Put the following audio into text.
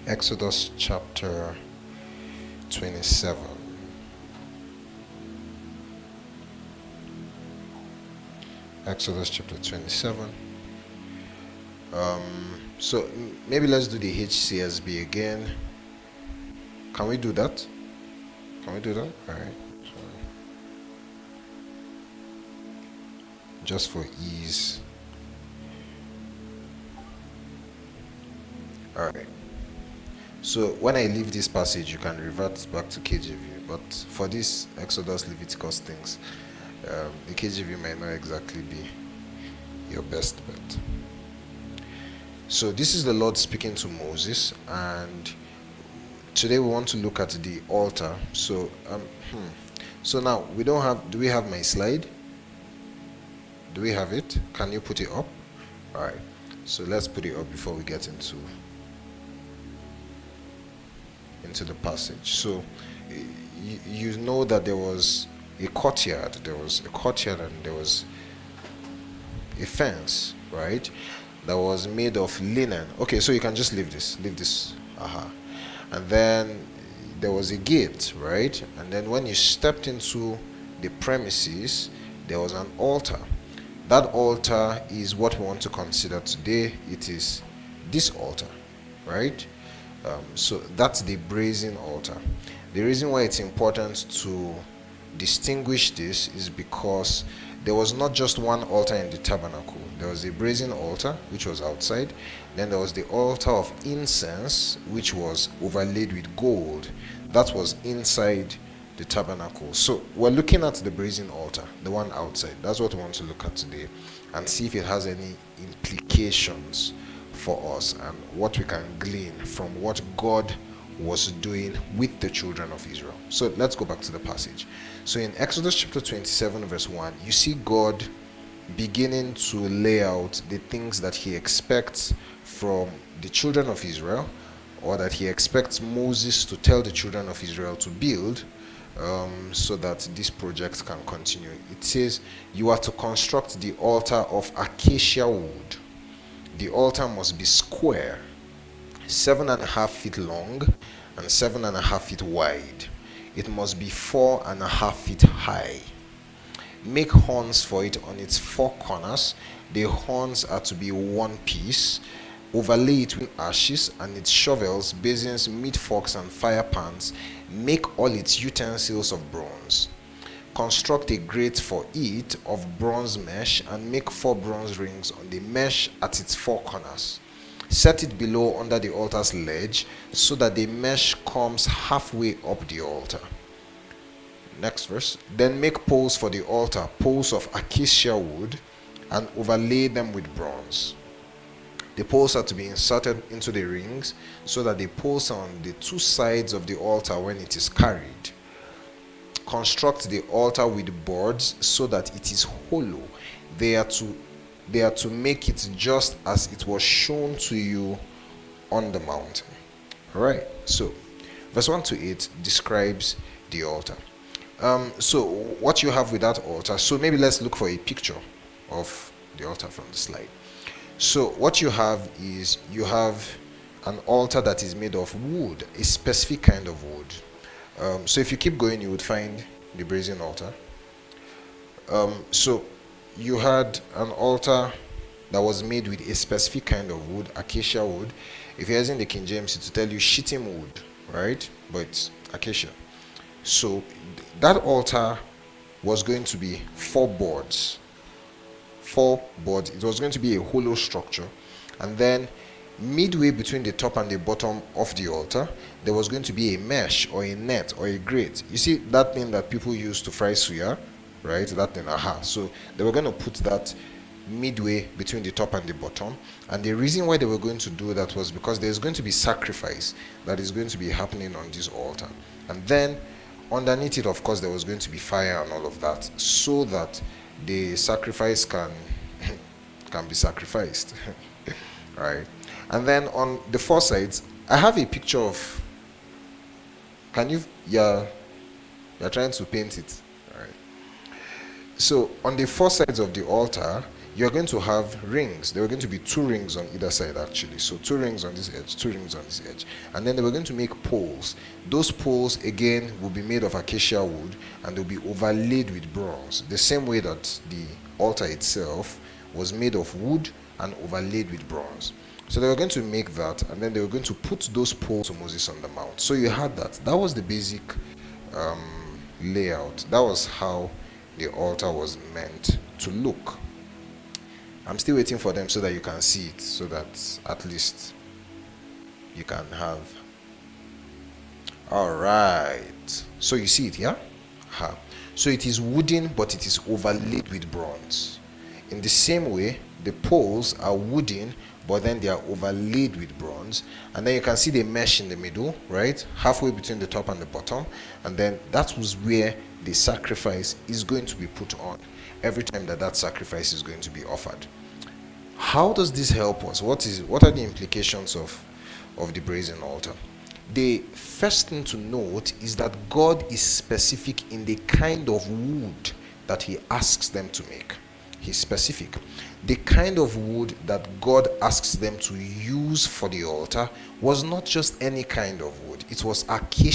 Exodus chapter 27. Exodus chapter 27. So maybe let's do the HCSB again. Can we do that? Can we do that? All right. So, just for ease. All right. So when I leave this passage, you can revert back to KJV. But for this Exodus Leviticus things, the KJV might not exactly be your best bet. So this is the Lord speaking to Moses, and today we want to look at the altar. So so now we don't have. Do we have my slide? Do we have it? Can you put it up? All right. So let's put it up before we get into the passage. So you know that there was a courtyard. There was a courtyard, and there was a fence, right? That was made of linen. Okay, so you can just leave this. Leave this. And then there was a gate, right? And then when you stepped into the premises, there was an altar. That altar is what we want to consider today. It is this altar, right? So that's the brazen altar. The reason why it's important to distinguish this is because there was not just one altar in the tabernacle. There was a brazen altar, which was outside. Then there was the altar of incense, which was overlaid with gold. That was inside the tabernacle. So we're looking at the brazen altar, the one outside. That's what we want to look at today, and see if it has any implications for us and what we can glean from what God was doing with the children of Israel. So let's go back to the passage. So in Exodus chapter 27 verse 1, you see God beginning to lay out the things that he expects from the children of Israel, or that he expects Moses to tell the children of Israel to build, so that this project can continue. It says you are to construct the altar of acacia wood. The altar must be square, 7.5 feet long and 7.5 feet wide. It must be 4.5 feet high. Make horns for it on its 4 corners. The horns are to be one piece. Overlay it with ashes, and its shovels, basins, meat forks, and fire pans. Make all its utensils of bronze. Construct a grate for it of bronze mesh, and make 4 bronze rings on the mesh at its 4 corners. Set it below under the altar's ledge, so that the mesh comes halfway up the altar. Next verse. Then make poles for the altar, poles of acacia wood, and overlay them with bronze. The poles are to be inserted into the rings, so that the poles are on the 2 sides of the altar when it is carried. Construct the altar with boards so that it is hollow. They are to make it just as it was shown to you on the mountain. All right. So verse 1 to 8 describes the altar. So what you have with that altar, so maybe let's look for a picture of the altar from the slide. So what you have is, you have an altar that is made of wood, a specific kind of wood. So if you keep going, you would find the brazen altar. So you had an altar that was made with a specific kind of wood, acacia wood. If you're using the King James, it will tell you shittim wood, right? But it's acacia. So that altar was going to be 4 boards. 4 boards. It was going to be a hollow structure, and then midway between the top and the bottom of the altar, there was going to be a mesh or a net or a grate. You see that thing that people use to fry suya, right? That thing, So they were going to put that midway between the top and the bottom, and the reason why they were going to do that was because there's going to be sacrifice that is going to be happening on this altar, and then underneath it, of course, there was going to be fire and all of that, so that the sacrifice can be sacrificed. Right? And then on the 4 sides, I have a picture of, you're trying to paint it. All right. So on the 4 sides of the altar, you're going to have rings. There were going to be 2 rings on either side, actually. So 2 rings on this edge, 2 rings on this edge. And then they were going to make poles. Those poles, again, will be made of acacia wood and they'll be overlaid with bronze. The same way that the altar itself was made of wood and overlaid with bronze. So they were going to make that, and then they were going to put those poles to Moses on the mount. So you had that. That was the basic layout. That was how the altar was meant to look. I'm still waiting for them so that you can see it, so that at least you can have. All right. So you see it, yeah? So it is wooden, but it is overlaid with bronze. In the same way, the poles are wooden, but then they are overlaid with bronze. And then you can see the mesh in the middle, right? Halfway between the top and the bottom. And then that was where the sacrifice is going to be put on every time that sacrifice is going to be offered. How does this help us? What are the implications of the brazen altar? The first thing to note is that God is specific in the kind of wood that he asks them to make. He's specific. The kind of wood that God asks them to use for the altar was not just any kind of wood. It was acacia